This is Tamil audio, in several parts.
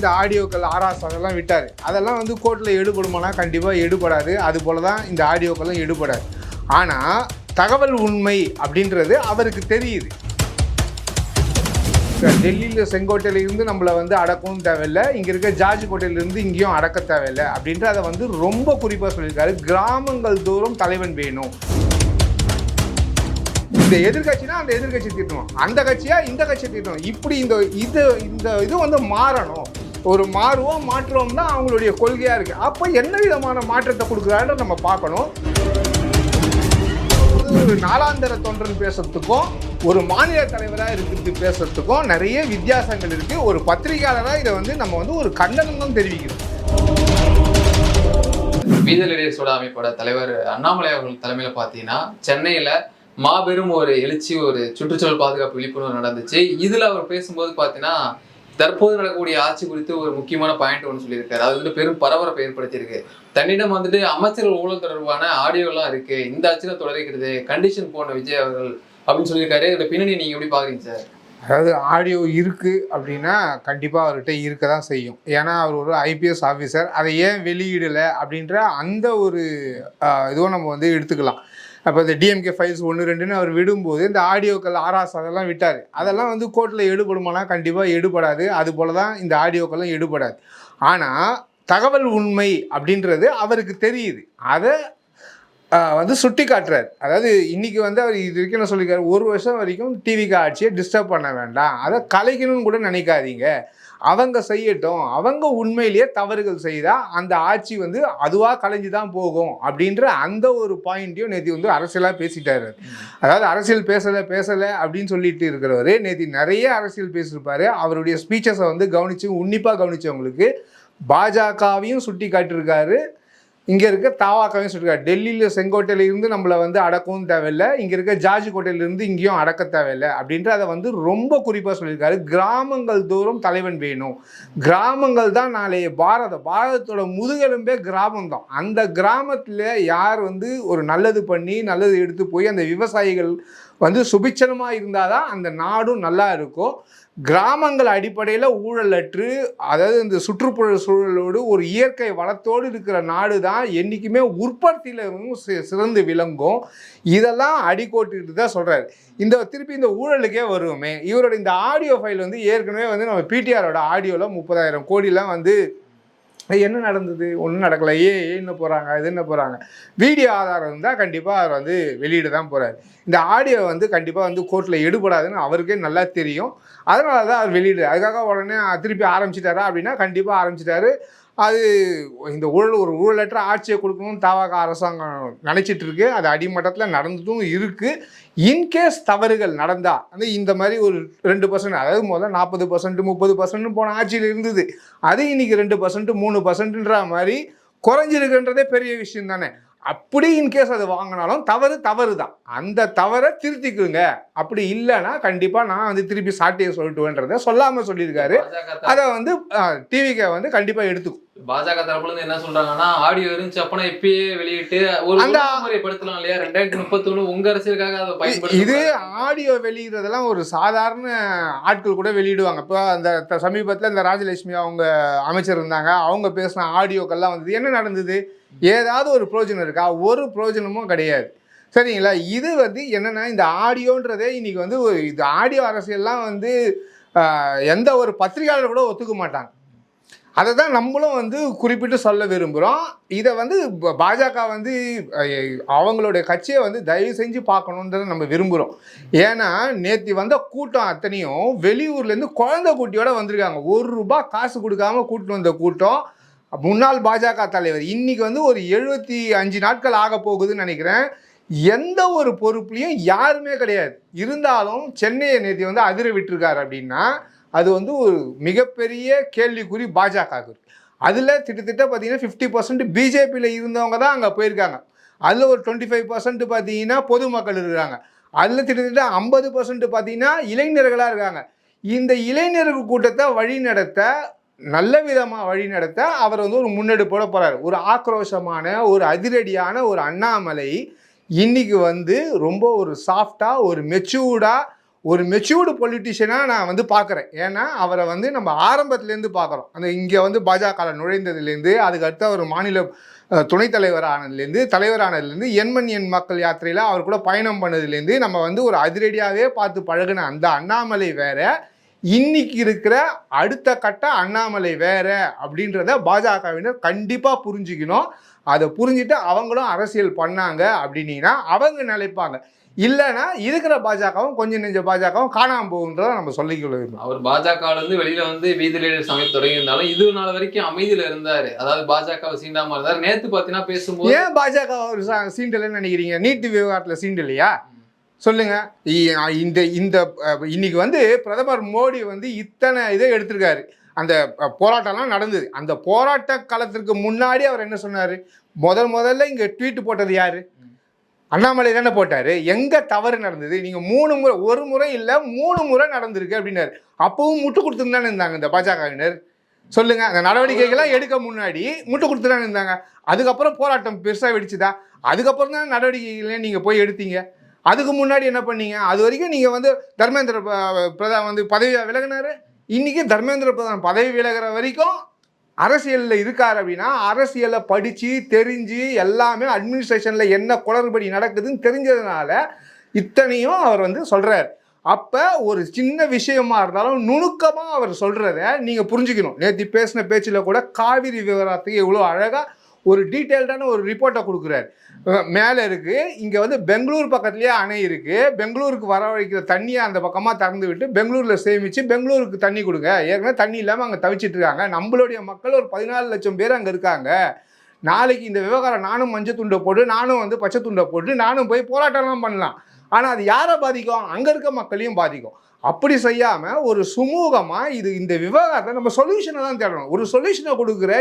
இந்த ஆடியோக்கள் ஆர்எஸ் அதெல்லாம் விட்டார். அதெல்லாம் வந்து கோர்ட்டில் எடுபடுமானா கண்டிப்பாக எடுபடாது. அது போல தான் இந்த ஆடியோக்கெல்லாம் எடுபடாது. ஆனால் தகவல் உண்மை அப்படின்றது அவருக்கு தெரியுது. டெல்லியில் செங்கோட்டையிலிருந்து நம்மளை வந்து அடக்கவும் தேவையில்லை, இங்கே இருக்க ஜார்ஜ் கோட்டையிலிருந்து இங்கேயும் அடக்க தேவையில்லை அப்படின்ற அதை வந்து ரொம்ப குறிப்பாக சொல்லியிருக்காரு. கிராமங்கள் தோறும் தலைவன் வேணும். இந்த எதிர்கட்சினா அந்த எதிர்கட்சி தீட்டணும், அந்த கட்சியா இந்த கட்சியை தீட்டணும். இப்படி இது வந்து மாறணும். ஒரு மாற்றுவோம் தான் அவங்களுடைய கொள்கையாக இருக்குது. அப்போ என்ன விதமான மாற்றத்தை கொடுக்குறாரு நம்ம பார்க்கணும். ஒரு நாளாந்தர தொண்டன் பேசுறதுக்கும் ஒரு மாநில தலைவராக இருக்கிறது பேசுறதுக்கும் நிறைய வித்தியாசங்கள் இருக்கு. ஒரு பத்திரிகையாளராக இதை வந்து நம்ம வந்து ஒரு கண்டனம் தான் தெரிவிக்கிறோம். மீதலிடேர்ஸோட அமைப்போட தலைவர் அண்ணாமலை அவர்கள் தலைமையில் பார்த்தீங்கன்னா சென்னையில் மாபெரும் ஒரு எழுச்சி, ஒரு சுற்றுச்சூழல் பாதுகாப்பு விழிப்புணர்வு நடந்துச்சு. இதில் அவர் பேசும்போது பார்த்தீங்கன்னா தற்போது நடக்கக்கூடிய ஆட்சி குறித்து ஒரு முக்கியமான பாயிண்ட் ஒன்று சொல்லியிருக்காரு. அது வந்து பெரும் பரபரப்பை ஏற்படுத்தியிருக்கு. தன்னிடம் வந்துட்டு அமைச்சர்கள் ஊழல் தொடர்பான ஆடியோலாம் இருக்கு, இந்த ஆட்சியில் தொடர்கிறது கண்டிஷன் போன விஜய் அவர்கள் அப்படின்னு சொல்லியிருக்காரு. இதோட பின்னணி நீங்கள் எப்படி பார்க்குறீங்க சார்? அதாவது ஆடியோ இருக்குது அப்படின்னா கண்டிப்பாக அவர்கிட்ட இருக்க தான் செய்யும். ஏன்னா அவர் ஒரு ஐபிஎஸ் ஆஃபீஸர். அதை ஏன் வெளியிடலை அப்படின்ற அந்த ஒரு இதுவும் நம்ம வந்து எடுத்துக்கலாம். அப்போ இந்த டிஎம்கே ஃபைல்ஸ் 1, 2ன்னு அவர் விடும்போது இந்த ஆடியோக்கள் ஆர்எஸ் அதெல்லாம் விட்டார். அதெல்லாம் வந்து கோர்ட்டில் எடுபடுமானா கண்டிப்பாக எடுபடாது. அது போல தான் இந்த ஆடியோக்கெல்லாம் எடுபடாது. ஆனால் தகவல் உண்மை அப்படின்றது அவருக்கு தெரியுது. அதை வந்து சுட்டி காட்டுறாரு. அதாவது இன்றைக்கி வந்து அவர் இது வரைக்கும் என்ன சொல்லியிருக்காரு, 1 வருஷம் வரைக்கும் டிவிக்கு ஆட்சியை டிஸ்டர்ப் பண்ண வேண்டாம், அதை கலைக்கணும்னு கூட நினைக்காதீங்க, அவங்க செய்யட்டும், அவங்க உண்மையிலேயே தவறுகள் செய்தால் அந்த ஆட்சி வந்து அதுவாக கலைஞ்சு தான் போகும் அப்படின்ற அந்த ஒரு பாயிண்ட்டையும் நேற்று வந்து அரசியலாக பேசிட்டாரு. அதாவது அரசியல் பேசலை அப்படின்னு சொல்லிட்டு இருக்கிறவர் நேற்று நிறைய அரசியல் பேசியிருப்பார். அவருடைய ஸ்பீச்சஸை வந்து உன்னிப்பாக கவனித்தவங்களுக்கு பாஜகவையும் சுட்டி காட்டியிருக்காரு, இங்கே இருக்க தாவாக்காவையும் சுட்டிருக்காரு. டெல்லியில் செங்கோட்டையிலிருந்து நம்மளை வந்து அடக்கவும் தேவையில்லை, இங்கே இருக்க ஜார்ஜ் கோட்டையிலிருந்து இங்கேயும் அடக்க தேவையில்லை அப்படின்ற அதை வந்து ரொம்ப குறிப்பாக சொல்லியிருக்காரு. கிராமங்கள் தோறும் தலைவன் வேணும். கிராமங்கள் தான் நாளைய பாரதத்தோட முதுகெலும்பே கிராமம் தான். அந்த கிராமத்தில் யார் வந்து ஒரு நல்லது பண்ணி நல்லது எடுத்து போய் அந்த விவசாயிகள் வந்து சுபிட்சனமாக இருந்தால் தான் அந்த நாடும் நல்லா இருக்கும். கிராமங்கள் அடிப்படையில் ஊழலற்று, அதாவது இந்த சுற்றுப்புற சூழலோடு ஒரு இயற்கை வளத்தோடு இருக்கிற நாடு தான் என்றைக்குமே உற்பத்தியிலும் சிறந்து விளங்கும். இதெல்லாம் அடிக்கோட்டுக்கிட்டு தான் சொல்கிறாரு. திருப்பி இந்த ஊழலுக்கே வருவோமே, இவரோட இந்த ஆடியோ ஃபைல் வந்து ஏற்கனவே வந்து நம்ம பிடிஆரோட ஆடியோவில் 30,000 கோடிலாம் வந்து என்ன நடந்தது, ஒன்றும் நடக்கலை, என்ன போகிறாங்க, இது என்ன போகிறாங்க, வீடியோ ஆதாரம் இருந்தால் கண்டிப்பாக அவர் வந்து வெளியிட தான் போகிறார். இந்த ஆடியோ வந்து கண்டிப்பாக வந்து கோர்ட்டில் எடுபடாதுன்னு அவருக்கே நல்லா தெரியும். அதனால தான் அவர் வெளியிடு. அதுக்காக உடனே திருப்பி ஆரம்பிச்சிட்டாரா அப்படின்னா கண்டிப்பாக ஆரம்பிச்சிட்டாரு. அது இந்த ஒரு ஊழலற்ற ஆட்சியை கொடுக்கணும்னு தவாக அரசாங்கம் நினச்சிட்டு இருக்கு. அது அடிமட்டத்தில் நடந்துட்டும் இருக்குது. இன்கேஸ் தவறுகள் நடந்தால் வந்து இந்த மாதிரி ஒரு 2%, அதாவது முதல்ல 40%, 30% போன ஆட்சியில் இருந்தது, அது இன்னைக்கு 2%, 3%ன்ற மாதிரி குறைஞ்சிருக்குன்றதே பெரிய விஷயம் தானே. அப்படி இன்கேஸ் அது வாங்கினாலும் தவறு தான், அந்த தவறை திருத்திக்குங்க. அப்படி இல்லைன்னா கண்டிப்பாக நான் வந்து திருப்பி சாட்டியை சொல்லிட்டுவேன்றதை சொல்லாமல் சொல்லியிருக்காரு. அதை வந்து டிவிக்கு வந்து கண்டிப்பாக எடுத்துக்கும். பாஜக தரப்புல இருந்து என்ன சொல்றாங்கன்னா, ஆடியோ இருந்துச்சு அப்பனா இப்பயே வெளியிட்டு ஒரு முறைப்படுத்தலாம் இல்லையா, 2031 உங்க அரசியலுக்காக அதை பயன்படுத்த. இது ஆடியோ வெளியிடுறதெல்லாம் ஒரு சாதாரண ஆட்கள் கூட வெளியிடுவாங்க. இப்போ அந்த சமீபத்தில் இந்த ராஜலட்சுமி அவங்க அமைச்சர் இருந்தாங்க, அவங்க பேசின ஆடியோக்கெல்லாம் வந்தது. என்ன நடந்தது, ஏதாவது ஒரு பிரயோஜனம் இருக்கா? ஒரு பிரயோஜனமும் கிடையாது. சரிங்களா? இது வந்து என்னென்னா, இந்த ஆடியோன்றதே இன்றைக்கி வந்து இது ஆடியோ அரசியல்லாம் வந்து எந்த ஒரு பத்திரிகையாளர் கூட ஒத்துக்க மாட்டாங்க. அதை தான் நம்மளும் வந்து குறிப்பிட்டு சொல்ல விரும்புகிறோம். இதை வந்து பாஜக வந்து அவங்களுடைய கட்சியை வந்து தயவு செஞ்சு பார்க்கணுன்றதை நம்ம விரும்புகிறோம். ஏன்னா நேற்று வந்த கூட்டம் அத்தனையும் வெளியூர்லேருந்து குழந்தை குட்டியோடு வந்திருக்காங்க. ₹1 காசு கொடுக்காமல் கூட்டிட்டு வந்த கூட்டம். முன்னாள் பாஜக தலைவர் இன்னைக்கு வந்து ஒரு 75 நாட்கள் ஆக போகுதுன்னு நினைக்கிறேன். எந்த ஒரு பொறுப்புலையும் யாருமே கிடையாது. இருந்தாலும் சென்னையை நேற்று வந்து அதிர விட்டுருக்காரு அப்படின்னா அது வந்து ஒரு மிகப்பெரிய கேள்விக்குறி பாஜகவுக்கு. அதில் கிட்டத்தட்ட பார்த்தீங்கன்னா 50% பிஜேபியில் இருந்தவங்க தான் அங்கே போயிருக்காங்க. அதில் ஒரு 25% பார்த்தீங்கன்னா பொதுமக்கள் இருக்கிறாங்க. அதில் கிட்டத்தட்ட 50% பார்த்தீங்கன்னா இளைஞர்களாக இருக்காங்க. இந்த இளைஞர்கள் கூட்டத்தை நல்ல விதமாக வழி நடத்த அவர் வந்து ஒரு முன்னெடுப்போட போகிறார். ஒரு ஆக்ரோஷமான ஒரு அதிரடியான ஒரு அண்ணாமலை இன்னைக்கு வந்து ரொம்ப ஒரு சாஃப்டாக ஒரு மெச்சூர்டாக ஒரு மெச்சூர்டு பொலிட்டிஷியனாக நான் வந்து பார்க்குறேன். ஏன்னா அவரை வந்து நம்ம ஆரம்பத்துலேருந்து பார்க்குறோம். அந்த இங்கே வந்து பாஜக நுழைந்ததுலேருந்து, அதுக்கடுத்து அவர் மாநில துணைத் தலைவர் ஆனதுலேருந்து, தலைவரானதுலேருந்து, எண்மண் எண் மக்கள் யாத்திரையில் அவர் கூட பயணம் பண்ணதுலேருந்து நம்ம வந்து ஒரு அதிரடியாகவே பார்த்து பழகின அந்த அண்ணாமலை வேற, இன்னைக்கு இருக்கிற அடுத்த கட்ட அண்ணாமலை வேற அப்படின்றத பாஜகவினர் கண்டிப்பாக புரிஞ்சுக்கணும். அதை புரிஞ்சுட்டு அவங்களும் அரசியல் பண்ணாங்க அப்படின்னா அவங்க நினைப்பாங்க. இல்லைன்னா இருக்கிற பாஜகவும் கொஞ்சம் நெஞ்ச பாஜகவும் காணாமல் போகுன்றதை நம்ம சொல்லிக்கொள்ள வேண்டும். அவர் பாஜகவில் இருந்து வெளியில வந்து வீதி லீடர் சமைத்து தொடங்கி இருந்தாலும் இது நாள் வரைக்கும் அமைதியில இருந்தாரு. அதாவது பாஜகவை சீண்டாம இருந்தாரு. நேத்து பாத்தீங்கன்னா பேசும்போது ஏன் பாஜக ஒரு சீண்டலைன்னு நினைக்கிறீங்க? நீட் விவகாரத்தில் சீண்டலையா சொல்லுங்க. இந்த இந்த இன்னைக்கு வந்து பிரதமர் மோடி வந்து இத்தனை இதை எடுத்திருக்காரு. அந்த போராட்டம்லாம் நடந்தது. அந்த போராட்ட காலத்திற்கு முன்னாடி அவர் என்ன சொன்னார்? முதல்ல இங்கே ட்வீட் போட்டது யாரு? அண்ணாமலை தானே போட்டார். எங்கே தவறு நடந்தது? நீங்கள் 3 முறை, ஒரு முறை இல்லை 3 முறை நடந்திருக்கு அப்படின்னாரு. அப்பவும் முட்டு கொடுத்துன்னு தானே இருந்தாங்க இந்த பாஜகவினர். சொல்லுங்கள், அந்த நடவடிக்கைகள்லாம் எடுக்க முன்னாடி முட்டு கொடுத்து தானே இருந்தாங்க. அதுக்கப்புறம் போராட்டம் பெருசாக வெடிச்சுதா? அதுக்கப்புறம் தான் நடவடிக்கைகளே நீங்கள் போய் எடுத்தீங்க. அதுக்கு முன்னாடி என்ன பண்ணீங்க? அது வரைக்கும் நீங்கள் வந்து தர்மேந்திர பிரதான் வந்து பதவியாக விலகினார். இன்றைக்கி தர்மேந்திர பிரதான் பதவி விலகிற வரைக்கும் அரசியலில் இருக்கார். அப்படின்னா அரசியலை படித்து தெரிஞ்சு எல்லாமே அட்மினிஸ்ட்ரேஷனில் என்ன குளறுபடி நடக்குதுன்னு தெரிஞ்சதுனால இத்தனையும் அவர் வந்து சொல்கிறார். அப்போ ஒரு சின்ன விஷயமா இருந்தாலும் நுணுக்கமாக அவர் சொல்கிறத நீங்கள் புரிஞ்சுக்கணும். நேற்று பேசின பேச்சில் கூட காவிரி விவகாரத்துக்கு எவ்வளோ அழகாக ஒரு டீட்டெயில்டான ஒரு ரிப்போர்ட்டை கொடுக்குறாரு. மேலே இருக்குது, இங்கே வந்து பெங்களூர் பக்கத்துலேயே அணை இருக்குது, பெங்களூருக்கு வரவழைக்கிற தண்ணியை அந்த பக்கமாக திறந்து விட்டு பெங்களூரில் சேமித்து பெங்களூருக்கு தண்ணி கொடுங்க. ஏற்கனவே தண்ணி இல்லாமல் அங்கே தவிச்சிட்டு இருக்காங்க. நம்மளுடைய மக்கள் ஒரு 14 லட்சம் பேர் அங்கே இருக்காங்க. நாளைக்கு இந்த விவகாரம் நானும் மஞ்சள் துண்டை போட்டு, நானும் வந்து பச்சை துண்டை போட்டு, நானும் போய் போராட்டம்லாம் பண்ணலாம். ஆனால் அது யாரை பாதிக்கும்? அங்கே இருக்க மக்களையும் பாதிக்கும். அப்படி செய்யாமல் ஒரு சுமூகமாக இந்த விவகாரத்தை நம்ம சொல்யூஷனை தான் தேடணும். ஒரு சொல்யூஷனை கொடுக்குற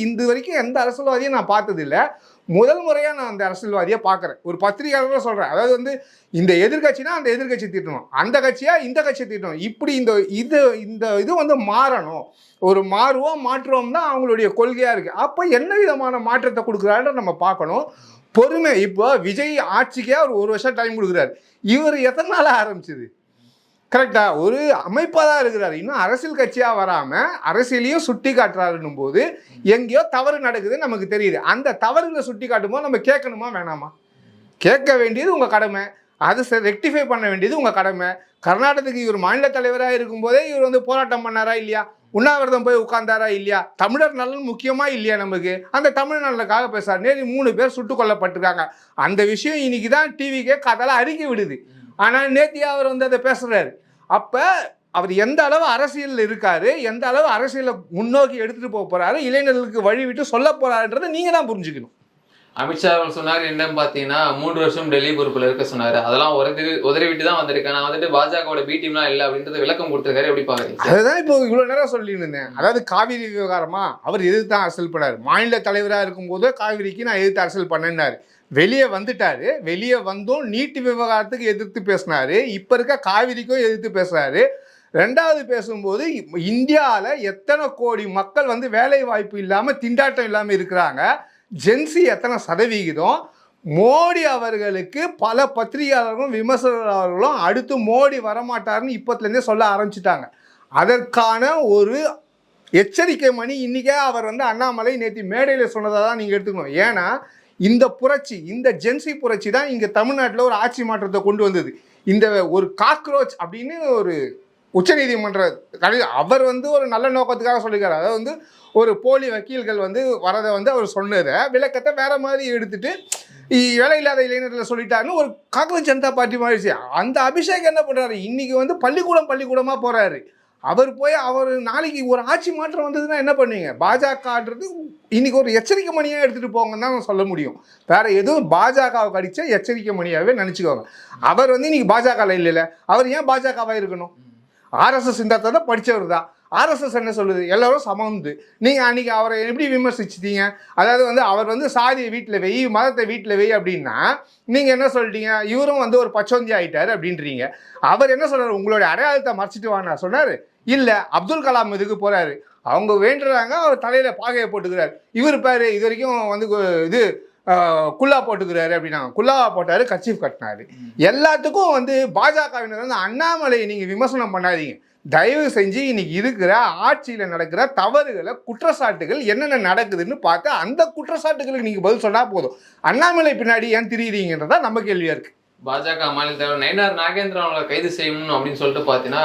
இந்த வரைக்கும் எந்த அரசியல்வாதியும் நான் பார்த்ததில்லை. முதல் முறையாக நான் அந்த அரசியல்வாதியை பார்க்குறேன். ஒரு பத்திரிகையாளராக சொல்கிறேன். அதாவது வந்து இந்த எதிர்கட்சினா அந்த எதிர்கட்சி தீட்டணும், அந்த கட்சியாக இந்த கட்சியை தீட்டணும். இப்படி இது வந்து மாறணும். ஒரு மாற்றுவோம் தான் அவங்களுடைய கொள்கையாக இருக்குது. அப்போ என்ன விதமான மாற்றத்தை கொடுக்குறாருன்ற நம்ம பார்க்கணும். பொறுமை. இப்போ விஜய் ஆட்சிக்கே அவர் 1 வருஷம் டைம் கொடுக்குறாரு. இவர் எத்தனை நாள் ஆரம்பிச்சது? கரெக்டாக ஒரு அமைப்பாக தான் இருக்கிறாரு. இன்னும் அரசியல் கட்சியாக வராமல் அரசியலையும் சுட்டி காட்டுறாருன்னும் போது எங்கேயோ தவறு நடக்குதுன்னு நமக்கு தெரியுது. அந்த தவறுகளை சுட்டி காட்டும்போது நம்ம கேட்கணுமா வேணாமா? கேட்க வேண்டியது உங்கள் கடமை. அதை ரெக்டிஃபை பண்ண வேண்டியது உங்கள் கடமை. கர்நாடகத்துக்கு இவர் மாநில தலைவராக இருக்கும்போதே இவர் வந்து போராட்டம் பண்ணாரா இல்லையா? உண்ணாவிரதம் போய் உட்கார்ந்தாரா இல்லையா? தமிழர் நலன் முக்கியமாக இல்லையா நமக்கு? அந்த தமிழ் நலனுக்காக பேசுகிறார். நேற்று 3 பேர் சுட்டுக் கொல்லப்பட்டிருக்காங்க. அந்த விஷயம் இன்னைக்கு தான் டிவிக்கே கதெல்லாம் அறிக்கை விடுது. ஆனால் நேத்தியா அவர் வந்து அதை பேசுகிறாரு. அப்போ அவர் எந்த அளவு அரசியலில் இருக்கார், எந்த அளவு அரசியலை முன்னோக்கி எடுத்துகிட்டு போக போகிறாரு, இளைஞர்களுக்கு வழி விட்டு சொல்ல போகிறாருன்றதை நீங்கள் தான் புரிஞ்சுக்கணும். அமித்ஷா அவர் சொன்னார் என்னன்னு பார்த்தீங்கன்னா 3 வருஷம் டெல்லி பொறுப்பில் இருக்க சொன்னார். அதெல்லாம் உதறி விட்டு தான் வந்திருக்கேன். நான் வந்துட்டு பாஜகவோட பி டீம்லாம் இல்லை அப்படின்றத விளக்கம் கொடுத்துருக்காரு. எப்படி பார்க்குறீங்க? அதுதான் இப்போ இவ்வளோ நேரம் சொல்லிட்டு இருந்தேன். அதாவது காவிரி விவகாரமா அவர் எதிர்த்து தான் அரசியல் பண்ணார். மாநில தலைவராக இருக்கும்போது காவிரிக்கு நான் எதிர்த்து அரசியல் பண்ணேன்னாரு. வெளியே வந்துட்டாரு. வெளியே வந்தும் நீட் விவகாரத்துக்கு எதிர்த்து பேசினாரு. இப்போ இருக்க காவிரிக்கும் எதிர்த்து பேசுறாரு. 2வது பேசும்போது இந்தியாவில் எத்தனை கோடி மக்கள் வந்து வேலை வாய்ப்பு இல்லாமல் திண்டாட்டம் இல்லாமல் இருக்கிறாங்க, ஜென்சி எத்தனை சதவிகிதம், மோடி அவர்களுக்கு பல பத்திரிகையாளர்களும் விமர்சகர்களும் அடுத்து மோடி வரமாட்டாருன்னு இப்போத்துலேருந்தே சொல்ல ஆரம்பிச்சிட்டாங்க. அதற்கான ஒரு எச்சரிக்கை மணி இன்றைக்கே அவர் வந்து அண்ணாமலை நேற்று மேடையில் சொன்னதாக தான் நீங்கள் எடுத்துக்கணும். ஏன்னா இந்த புரட்சி, இந்த ஜென்சி புரட்சி தான் இங்கே தமிழ்நாட்டில் ஒரு ஆட்சி மாற்றத்தை கொண்டு வந்தது. இந்த ஒரு காக்ரோச் அப்படின்னு ஒரு உச்சநீதிமன்ற அவர் வந்து ஒரு நல்ல நோக்கத்துக்காக சொல்லியிருக்காரு. அதாவது வந்து ஒரு போலி வக்கீல்கள் வந்து வரதை வந்து அவர் சொன்னதை விளக்கத்தை வேற மாதிரி எடுத்துட்டு வேலை இல்லாத இளைஞர்களை சொல்லிட்டாருன்னு ஒரு காங்கிரஸ் ஜனதா பார்ட்டி மாறிடுச்சு. அந்த அபிஷேக் என்ன பண்ணுறாரு? இன்றைக்கி வந்து பள்ளிக்கூடமாக போகிறாரு. அவர் போய் அவர் நாளைக்கு ஒரு ஆட்சி மாற்றம் வந்ததுன்னா என்ன பண்ணுவீங்க? பாஜகன்றது இன்றைக்கி ஒரு எச்சரிக்கை மணியாக எடுத்துகிட்டு போங்கன்னு தான் சொல்ல முடியும். வேறு எதுவும் பாஜகவுக்கு அடித்த எச்சரிக்கை மணியாகவே நினச்சிக்கோங்க. அவர் வந்து இன்றைக்கி பாஜகவில் இல்லைல்ல, அவர் ஏன் பாஜகவாக இருக்கணும்? ஆர்எஸ்எஸ் இந்த தான் படித்தவர் தான். ஆர்எஸ்எஸ் என்ன சொல்லுது? எல்லோரும் சமந்து. நீங்கள் அன்றைக்கி அவரை எப்படி விமர்சிச்சிட்டீங்க? அதாவது வந்து அவர் வந்து சாதியை வீட்டில் வை, மதத்தை வீட்டில் வை அப்படின்னா நீங்கள் என்ன சொல்லிட்டீங்க? இவரும் வந்து ஒரு பச்சோந்தி ஆகிட்டார் அப்படின்றீங்க. அவர் என்ன சொல்கிறார்? உங்களுடைய அடையாளத்தை மறைச்சிட்டு வாங்க சொன்னார். இல்லை, அப்துல் கலாம் இதுக்கு போகிறாரு. அவங்க வேண்டுறாங்க, அவர் தலையில் பாகையை போட்டுக்கிறார். இவர் பாரு இது வரைக்கும் வந்து இது குல்லா போட்டுக்கிறாரு அப்படின்னா குல்லாவா போட்டாரு, கர்ச்சீஃப் கட்டினாரு. எல்லாத்துக்கும் வந்து பாஜகவினர் வந்து அண்ணாமலையை நீங்க விமர்சனம் பண்ணாதீங்க. தயவு செஞ்சு இன்னைக்கு இருக்கிற ஆட்சியில நடக்கிற தவறுகளை, குற்றச்சாட்டுகள் என்னென்ன நடக்குதுன்னு பார்த்து அந்த குற்றச்சாட்டுகளுக்கு நீங்க பதில் சொன்னா போதும். அண்ணாமலை பின்னாடி ஏன் திரியுறீங்கன்றதா நம்ம கேள்வியா இருக்கு. பாஜக மாநில தலைவர் நயினார் நாகேந்திரன் அவங்களை கைது செய்யணும் அப்படின்னு சொல்லிட்டு பாத்தீங்கன்னா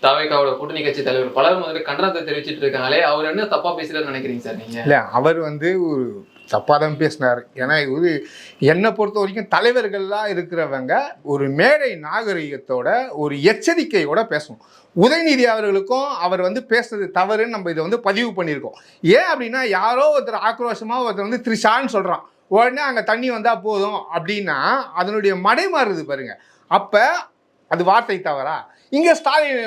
தவேகாவோட கூட்டணி கட்சி தலைவர் பலர் முதல்ல கண்டனத்தை தெரிவிச்சிட்டு இருக்காங்களே, அவர் என்ன தப்பா பேசுறாருன்னு நினைக்கிறீங்க சார் நீங்க? இல்ல, அவர் வந்து ஒரு தப்பாதான் பேசினார். ஏன்னா இது என்னை பொறுத்த வரைக்கும் தலைவர்கள்லாம் இருக்கிறவங்க ஒரு மேடை நாகரிகத்தோட ஒரு எச்சரிக்கையோட பேசணும். உதயநிதி அவர்களுக்கும் அவர் வந்து பேசுறது தவறுன்னு நம்ம இதை வந்து பதிவு பண்ணியிருக்கோம். ஏன் அப்படின்னா, யாரோ ஒருத்தர் ஆக்ரோஷமாக ஒருத்தர் வந்து த்ரிஷான்னு சொல்கிறான், உடனே அங்கே தண்ணி வந்தால் போதும் அப்படின்னா அதனுடைய மடை மாறுது பாருங்க. அப்போ அது வார்த்தை தவறா? இங்கே ஸ்டாலின்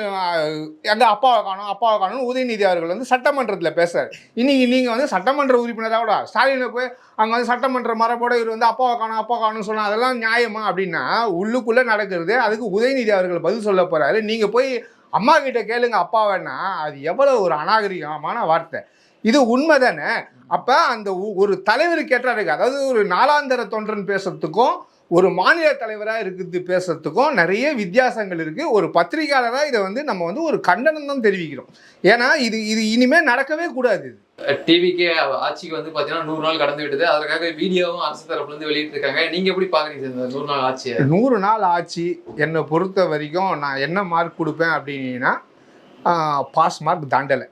எங்கள் அப்பாவை காணும் உதயநிதி அவர்கள் வந்து சட்டமன்றத்தில் பேசுறாரு. இன்னைக்கு நீங்கள் வந்து சட்டமன்ற உறுப்பினராக கூட ஸ்டாலினை போய் அங்கே வந்து சட்டமன்ற மரபோட இவர் வந்து அப்பாவை காணும்னு சொன்னால் அதெல்லாம் நியாயமா அப்படின்னா, உள்ளுக்குள்ளே நடக்கிறது. அதுக்கு உதயநிதி அவர்கள் பதில் சொல்ல போகிறாரு. நீங்கள் போய் அம்மா கிட்ட கேளுங்க அப்பாவேன்னா அது எவ்வளோ ஒரு அநாகரிகமான வார்த்தை. இது உண்மை தானே? அப்போ அந்த ஒரு தலைவருக்கு ஏற்றாருக்கு, அதாவது ஒரு நாளாந்தர தொண்டன் பேசுறதுக்கும் ஒரு மாநில தலைவராக இருக்குது பேசுறதுக்கும் நிறைய வித்தியாசங்கள் இருக்குது. ஒரு பத்திரிகையாளராக இதை வந்து நம்ம வந்து ஒரு கண்டனம் தான் தெரிவிக்கிறோம். ஏன்னா இது இனிமேல் நடக்கவே கூடாது. டிவிக்கே ஆட்சிக்கு வந்து பார்த்தீங்கன்னா 100 நாள் கடந்து விட்டது. அதற்காக வீடியோவும் அரசு தரப்புலேருந்து வெளியிட்டிருக்காங்க. நீங்கள் எப்படி பார்க்குறீங்க இந்த 100 நாள் ஆட்சி? 100 நாள் ஆட்சி என்னை பொறுத்த வரைக்கும் நான் என்ன மார்க் கொடுப்பேன் அப்படின்னா, பாஸ் மார்க் தாண்டலை.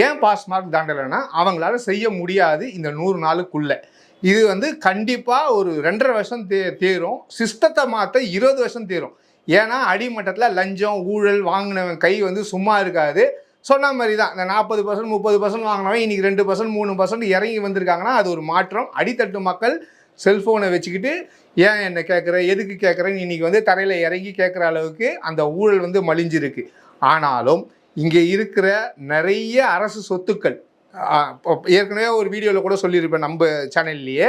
ஏன் பாஸ் மார்க் தாண்டலைன்னா, அவங்களால செய்ய முடியாது இந்த 100 நாளுக்குள்ளே. இது வந்து கண்டிப்பாக ஒரு 2.5 வருஷம் தேரும். சிஸ்டத்தை மாற்ற 20 வருஷம் தேரும். ஏன்னா அடிமட்டத்தில் லஞ்சம் ஊழல் வாங்கினவன் கை வந்து சும்மா இருக்காது. சொன்ன மாதிரி தான் இந்த 40% 30% வாங்கினவன் இன்றைக்கி 2% 3% இறங்கி வந்திருக்காங்கன்னா அது ஒரு மாற்றம். அடித்தட்டு மக்கள் செல்ஃபோனை வச்சுக்கிட்டு ஏன் என்ன கேட்குற, எதுக்கு கேட்குறேன்னு இன்றைக்கி வந்து தரையில் இறங்கி கேட்குற அளவுக்கு அந்த ஊழல் வந்து மலிஞ்சிருக்கு. ஆனாலும் இங்கே இருக்கிற நிறைய அரசு சொத்துக்கள், ஏற்கனவே ஒரு வீடியோவில் கூட சொல்லியிருப்பேன் நம்ம சேனல்லையே,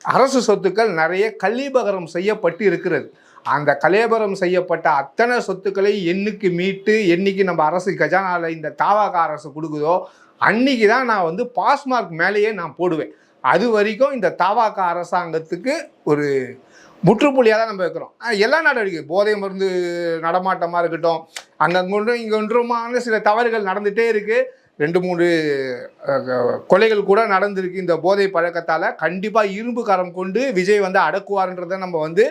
அரசு சொத்துக்கள் நிறைய கலீபகரம் செய்யப்பட்டு இருக்கிறது. அந்த கலேபரம் செய்யப்பட்ட அத்தனை சொத்துக்களை என்னைக்கு மீட்டு என்னைக்கு நம்ம அரசு கஜானாவில் இந்த தாவாக அரசு கொடுக்குதோ அன்னைக்கு தான் நான் வந்து பாஸ் மார்க் மேலேயே நான் போடுவேன். அது வரைக்கும் இந்த தாவாக அரசாங்கத்துக்கு ஒரு முற்றுப்புள்ளியாக தான் நம்ம வைக்கிறோம். எல்லா நடவடிக்கை, போதை மருந்து நடமாட்டமாக இருக்கட்டும், அங்கொன்றும் இங்கொன்றுமான சில தவறுகள் நடந்துகிட்டே இருக்குது. 2-3 கொலைகள் கூட நடந்திருக்கு இந்த போதை பழக்கத்தால். கண்டிப்பாக இரும்பு கரம் கொண்டு விஜய் வந்து அடக்குவார்ன்றதை நம்ம வந்து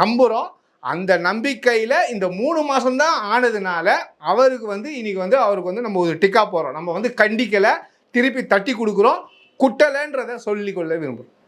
நம்புகிறோம். அந்த நம்பிக்கையில் இந்த 3 மாதம்தான் ஆனதுனால அவருக்கு வந்து இன்னைக்கு வந்து அவருக்கு வந்து நம்ம ஒரு டிக்கா போகிறோம். நம்ம வந்து கண்டிக்கலை, திருப்பி தட்டி கொடுக்குறோம், குட்டலைன்றதை சொல்லிக்கொள்ள விரும்புகிறோம்.